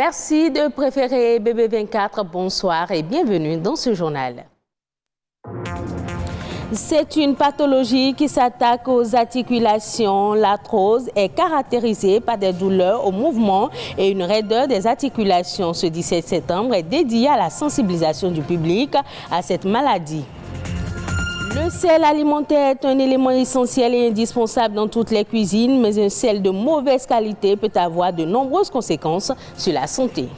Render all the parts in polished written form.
Merci de préférer BB24. Bonsoir et bienvenue dans ce journal. C'est une pathologie qui s'attaque aux articulations. L'arthrose est caractérisée par des douleurs au mouvement et une raideur des articulations. Ce 17 septembre est dédié à la sensibilisation du public à cette maladie. Le sel alimentaire est un élément essentiel et indispensable dans toutes les cuisines, mais un sel de mauvaise qualité peut avoir de nombreuses conséquences sur la santé.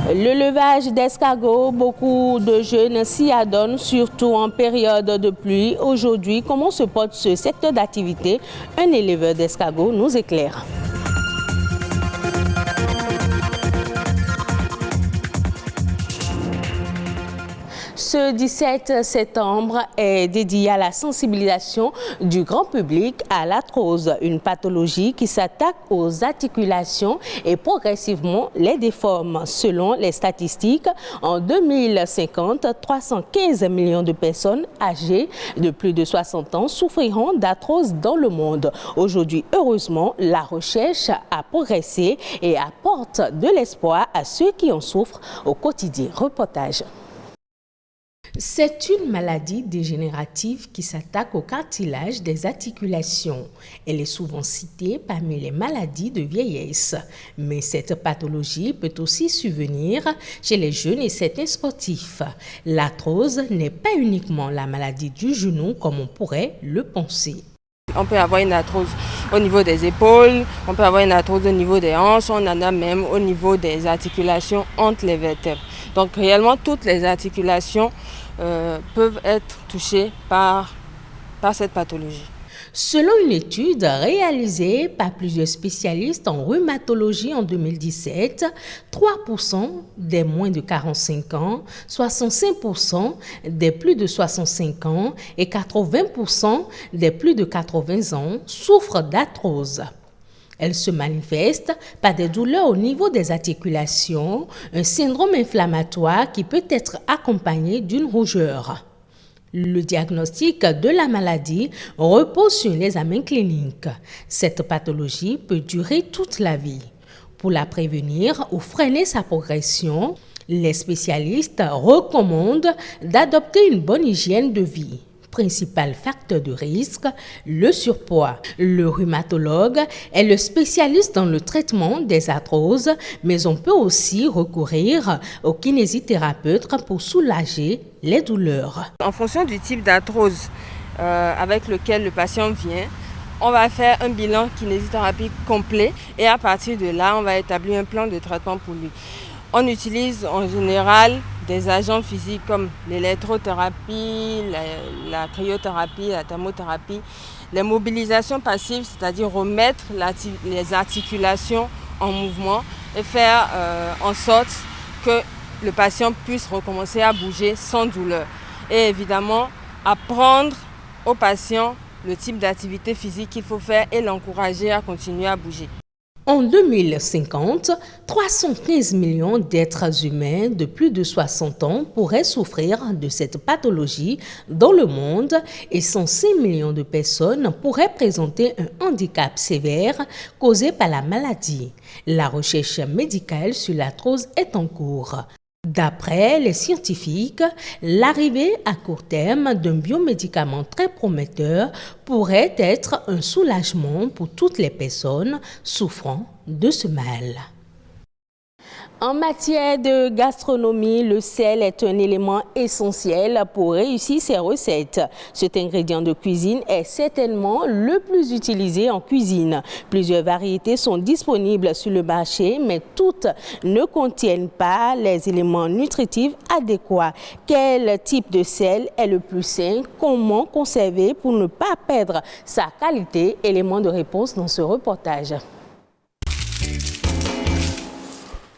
Le levage d'escargots, beaucoup de jeunes s'y adonnent, surtout en période de pluie. Aujourd'hui, comment se porte ce secteur d'activité? Un éleveur d'escargots nous éclaire. Ce 17 septembre est dédié à la sensibilisation du grand public à l'arthrose, une pathologie qui s'attaque aux articulations et progressivement les déforme. Selon les statistiques, en 2050, 315 millions de personnes âgées de plus de 60 ans souffriront d'arthrose dans le monde. Aujourd'hui, heureusement, la recherche a progressé et apporte de l'espoir à ceux qui en souffrent au quotidien. Reportage. C'est une maladie dégénérative qui s'attaque au cartilage des articulations. Elle est souvent citée parmi les maladies de vieillesse. Mais cette pathologie peut aussi survenir chez les jeunes et certains sportifs. L'arthrose n'est pas uniquement la maladie du genou comme on pourrait le penser. On peut avoir une arthrose au niveau des épaules, on peut avoir une arthrose au niveau des hanches, on en a même au niveau des articulations entre les vertèbres. Donc réellement, toutes les articulations peuvent être touchées par cette pathologie. Selon une étude réalisée par plusieurs spécialistes en rhumatologie en 2017, 3% des moins de 45 ans, 65% des plus de 65 ans et 80% des plus de 80 ans souffrent d'arthrose. Elle se manifeste par des douleurs au niveau des articulations, un syndrome inflammatoire qui peut être accompagné d'une rougeur. Le diagnostic de la maladie repose sur l'examen clinique. Cette pathologie peut durer toute la vie. Pour la prévenir ou freiner sa progression, les spécialistes recommandent d'adopter une bonne hygiène de vie. Principal facteur de risque, le surpoids. Le rhumatologue est le spécialiste dans le traitement des arthroses, mais on peut aussi recourir au kinésithérapeute pour soulager les douleurs. En fonction du type d'arthrose avec lequel le patient vient, on va faire un bilan kinésithérapie complet et à partir de là, on va établir un plan de traitement pour lui. On utilise en général des agents physiques comme l'électrothérapie, la cryothérapie, la thermothérapie, les mobilisations passives, c'est-à-dire remettre les articulations en mouvement et faire en sorte que le patient puisse recommencer à bouger sans douleur. Et évidemment, apprendre au patient le type d'activité physique qu'il faut faire et l'encourager à continuer à bouger. En 2050, 315 millions d'êtres humains de plus de 60 ans pourraient souffrir de cette pathologie dans le monde et 106 millions de personnes pourraient présenter un handicap sévère causé par la maladie. La recherche médicale sur l'arthrose est en cours. D'après les scientifiques, l'arrivée à court terme d'un biomédicament très prometteur pourrait être un soulagement pour toutes les personnes souffrant de ce mal. En matière de gastronomie, le sel est un élément essentiel pour réussir ses recettes. Cet ingrédient de cuisine est certainement le plus utilisé en cuisine. Plusieurs variétés sont disponibles sur le marché, mais toutes ne contiennent pas les éléments nutritifs adéquats. Quel type de sel est le plus sain? Comment conserver pour ne pas perdre sa qualité? Élément de réponse dans ce reportage.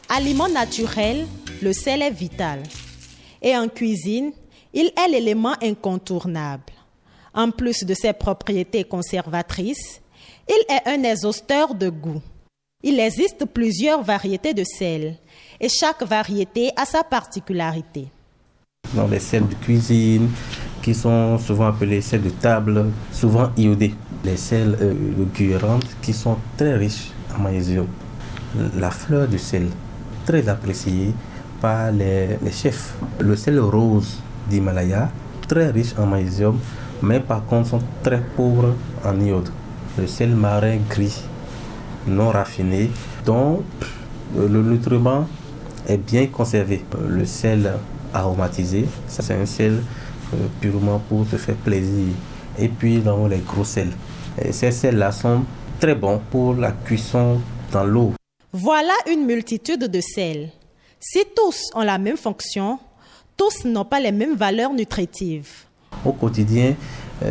Aliment naturel, le sel est vital. Et en cuisine, il est l'élément incontournable. En plus de ses propriétés conservatrices, il est un exhausteur de goût. Il existe plusieurs variétés de sel et chaque variété a sa particularité. Dans les sels de cuisine qui sont souvent appelés sels de table, souvent iodés. Les sels de Guérande qui sont très riches en magnésium. La fleur du sel, très appréciée par les chefs. Le sel rose d'Himalaya, très riche en magnésium, mais par contre sont très pauvres en iode. Le sel marin gris, non raffiné, dont le nutriment est bien conservé. Le sel aromatisé, ça c'est un sel purement pour se faire plaisir. Et puis dans les gros sels. Et ces sels-là sont très bons pour la cuisson dans l'eau. Voilà une multitude de sels. Si tous ont la même fonction, tous n'ont pas les mêmes valeurs nutritives. Au quotidien,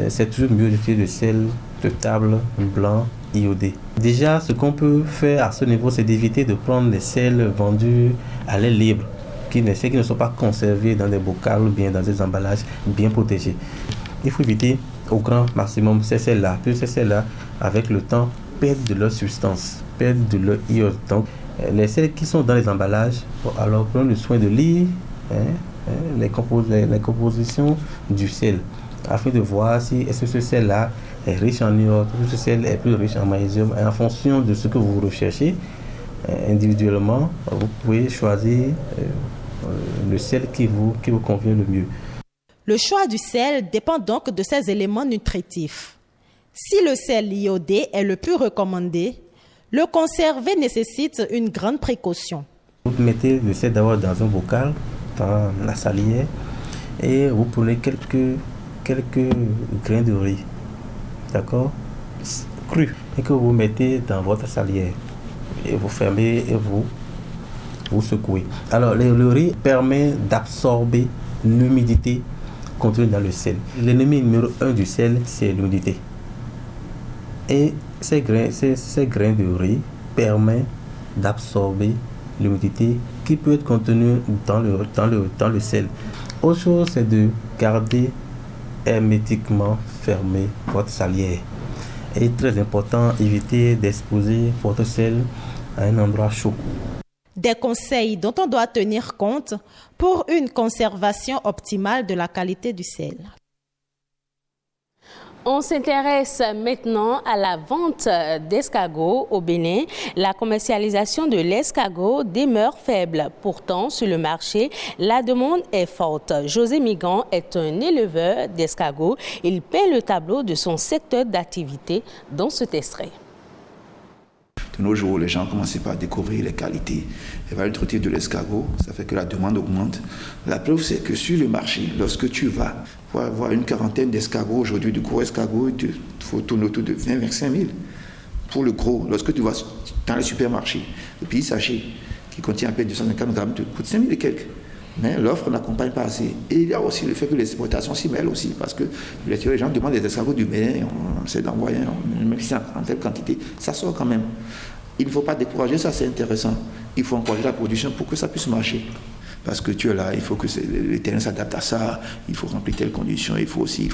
c'est toujours mieux d'utiliser le sel de table blanc iodé. Déjà, ce qu'on peut faire à ce niveau, c'est d'éviter de prendre les sels vendus à l'air libre, qui ne sont pas conservés dans des bocaux ou bien dans des emballages bien protégés. Il faut éviter au grand maximum ces sels-là. Puis ces sels-là, avec le temps, perdent de leur substance, perdent de leur iode. Donc, les sels qui sont dans les emballages, alors prenons le soin de lire les compositions du sel, afin de voir si est-ce que ce sel-là est riche en iode, ou ce sel est plus riche en magnésium. Et en fonction de ce que vous recherchez, individuellement, vous pouvez choisir le sel qui vous convient le mieux. Le choix du sel dépend donc de ses éléments nutritifs. Si le sel iodé est le plus recommandé, le conserver nécessite une grande précaution. Vous mettez le sel d'abord dans un bocal, dans la salière, et vous prenez quelques grains de riz, d'accord, crus, et que vous mettez dans votre salière. Et vous fermez et vous secouez. Alors, le riz permet d'absorber l'humidité contenue dans le sel. L'ennemi numéro 1 du sel, c'est l'humidité. Et ces grains de riz permettent d'absorber l'humidité qui peut être contenue dans le sel. Autre chose, c'est de garder hermétiquement fermé votre salière. Et très important, éviter d'exposer votre sel à un endroit chaud. Des conseils dont on doit tenir compte pour une conservation optimale de la qualité du sel. On s'intéresse maintenant à la vente d'escargots au Bénin. La commercialisation de l'escargot demeure faible. Pourtant, sur le marché, la demande est forte. José Migan est un éleveur d'escargots. Il peint le tableau de son secteur d'activité dans cet extrait. De nos jours, les gens commencent par découvrir les qualités et valeurs nutritives de l'escargot. Ça fait que la demande augmente. La preuve, c'est que sur le marché, lorsque tu vas pour avoir une quarantaine d'escargots, aujourd'hui, de gros escargots, il faut tourner autour de 20-25 000. Pour le gros, lorsque tu vas dans les supermarchés, le petit sachet qui contient à peine 250 grammes te coûte 5 000 et quelques. Mais l'offre n'accompagne pas assez. Et il y a aussi le fait que les exportations s'y mêlent aussi, parce que les gens demandent des escargots du Bénin, on essaie d'envoyer, même si c'est en telle quantité, ça sort quand même. Il ne faut pas décourager, ça c'est intéressant. Il faut encourager la production pour que ça puisse marcher. Parce que tu es là, il faut que le terrain s'adapte à ça, il faut remplir telles conditions, il faut s'y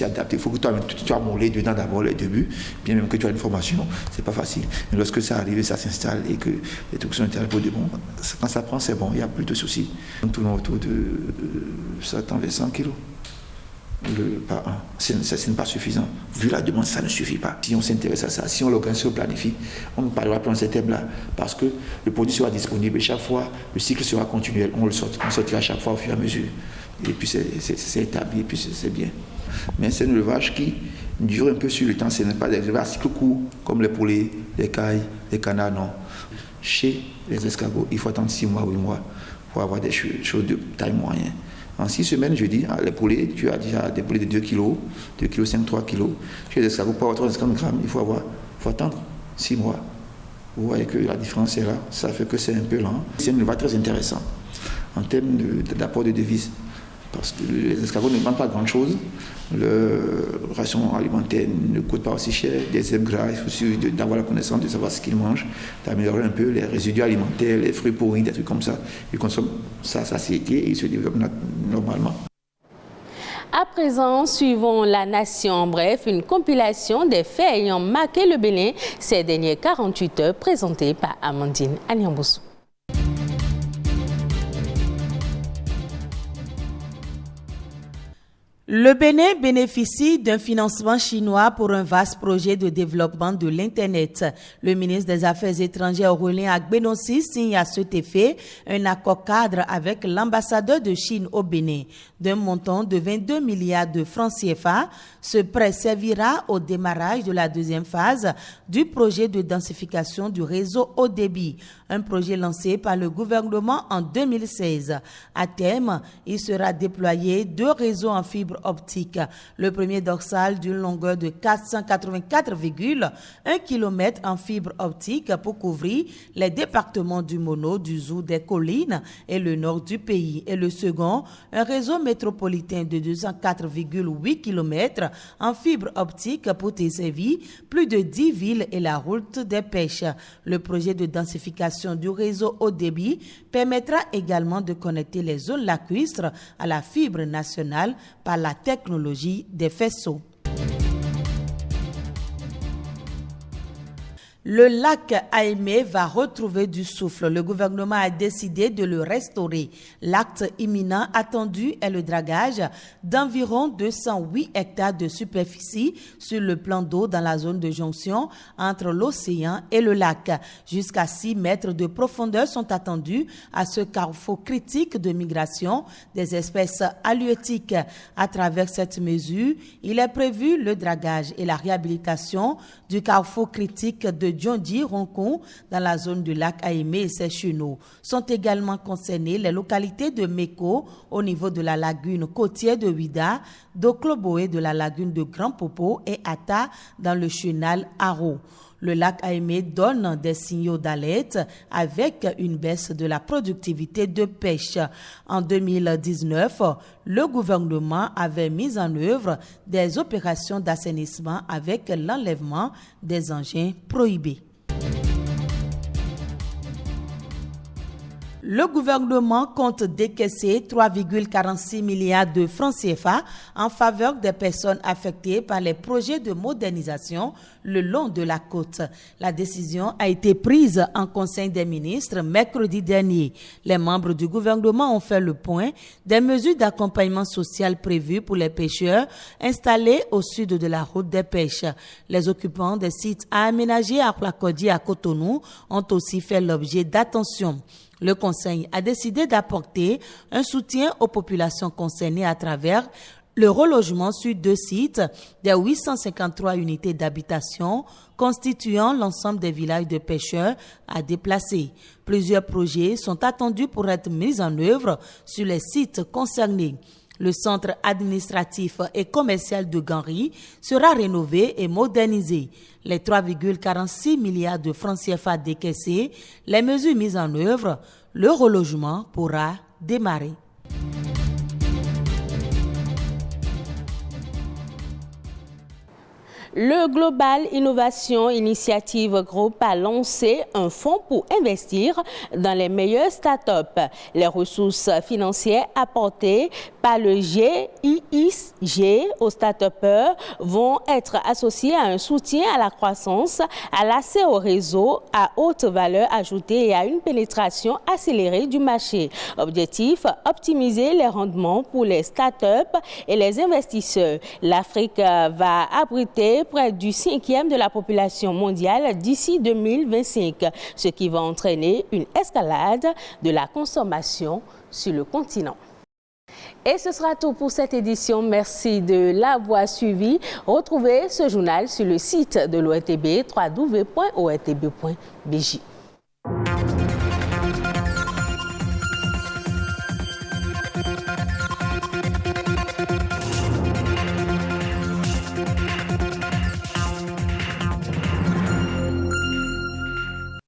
adapter. Il faut que tu as moulé dedans d'abord les débuts, bien même que tu as une formation, c'est pas facile. Mais lorsque ça arrive, ça s'installe et que les trucs sont intéressants pour de bon, quand ça prend, c'est bon, il n'y a plus de soucis. On tourne autour de 100 kilos. Par an. Ce n'est pas suffisant. Vu la demande, ça ne suffit pas. Si on s'intéresse à ça, si on l'organise, si on planifie, on ne parlera pas dans ces thèmes-là. Parce que le produit sera disponible et chaque fois, le cycle sera continuel. On sortira chaque fois au fur et à mesure. Et puis c'est établi, et puis c'est bien. Mais c'est un élevage qui dure un peu sur le temps. Ce n'est pas des élevages à cycle court, comme les poulets, les cailles, les canards, non. Chez les escargots, il faut attendre 6 mois, 8 mois pour avoir des choses de taille moyenne. En 6 semaines, je dis, les poulets, tu as déjà des poulets de 2 kg, 2 kg 5, 3 kg. Chez les escargots, pour avoir 350 grammes, il faut attendre 6 mois. Vous voyez que la différence est là, ça fait que c'est un peu lent. C'est un élevage très intéressant en termes d'apport de devises. Parce que les escargots ne demandent pas grand-chose. Leur ration alimentaire ne coûte pas aussi cher. Des herbes gras, il faut aussi d'avoir la connaissance de savoir ce qu'ils mangent, d'améliorer un peu les résidus alimentaires, les fruits pourris, des trucs comme ça. Ils consomment ça, satiété et ils se développent normalement. À présent, suivons la nation. Bref, une compilation des faits ayant marqué le Bénin ces dernières 48 heures, présentée par Amandine Aliamboussou. Le Bénin bénéficie d'un financement chinois pour un vaste projet de développement de l'Internet. Le ministre des Affaires étrangères Aurélien Agbenossi signe à cet effet un accord cadre avec l'ambassadeur de Chine au Bénin d'un montant de 22 milliards de francs CFA. Ce prêt servira au démarrage de la deuxième phase du projet de densification du réseau haut débit, un projet lancé par le gouvernement en 2016. À terme, il sera déployé 2 réseaux en fibre optique. Le premier dorsal d'une longueur de 484,1 km en fibre optique pour couvrir les départements du Mono, du Zou, des Collines et le nord du pays. Et le second, un réseau métropolitain de 204,8 km en fibre optique pour desservir plus de 10 villes et la route des pêches. Le projet de densification du réseau haut débit permettra également de connecter les zones lacustres à la fibre nationale par la technologie des faisceaux. Le lac Aimé va retrouver du souffle. Le gouvernement a décidé de le restaurer. L'acte imminent attendu est le dragage d'environ 208 hectares de superficie sur le plan d'eau dans la zone de jonction entre l'océan et le lac. Jusqu'à 6 mètres de profondeur sont attendus à ce carrefour critique de migration des espèces halieutiques. À travers cette mesure, il est prévu le dragage et la réhabilitation du carrefour critique de Djondi-Roncon dans la zone du lac Aimé et ses chenaux. Sont également concernées les localités de Meko au niveau de la lagune côtière de Ouida, d'Okloboé de la lagune de Grand Popo et Ata dans le chenal Haro. Le lac Aimé donne des signaux d'alerte avec une baisse de la productivité de pêche. En 2019, le gouvernement avait mis en œuvre des opérations d'assainissement avec l'enlèvement des engins prohibés. Le gouvernement compte décaisser 3,46 milliards de francs CFA en faveur des personnes affectées par les projets de modernisation le long de la côte. La décision a été prise en Conseil des ministres mercredi dernier. Les membres du gouvernement ont fait le point des mesures d'accompagnement social prévues pour les pêcheurs installés au sud de la route des pêches. Les occupants des sites à aménager à Plakodi à Cotonou ont aussi fait l'objet d'attention. Le Conseil a décidé d'apporter un soutien aux populations concernées à travers le relogement sur 2 sites des 853 unités d'habitation constituant l'ensemble des villages de pêcheurs à déplacer. Plusieurs projets sont attendus pour être mis en œuvre sur les sites concernés. Le centre administratif et commercial de Ganri sera rénové et modernisé. Les 3,46 milliards de francs CFA décaissés, les mesures mises en œuvre, le relogement pourra démarrer. Le Global Innovation Initiative Group a lancé un fonds pour investir dans les meilleures startups. Les ressources financières apportées par le GIIG aux start-upers vont être associées à un soutien à la croissance, à l'accès au réseau à haute valeur ajoutée et à une pénétration accélérée du marché. Objectif, optimiser les rendements pour les start-up et les investisseurs. L'Afrique va abriter près du 5e de la population mondiale d'ici 2025, ce qui va entraîner une escalade de la consommation sur le continent. Et ce sera tout pour cette édition. Merci de l'avoir suivi. Retrouvez ce journal sur le site de l'ORTB, www.ortb.bj.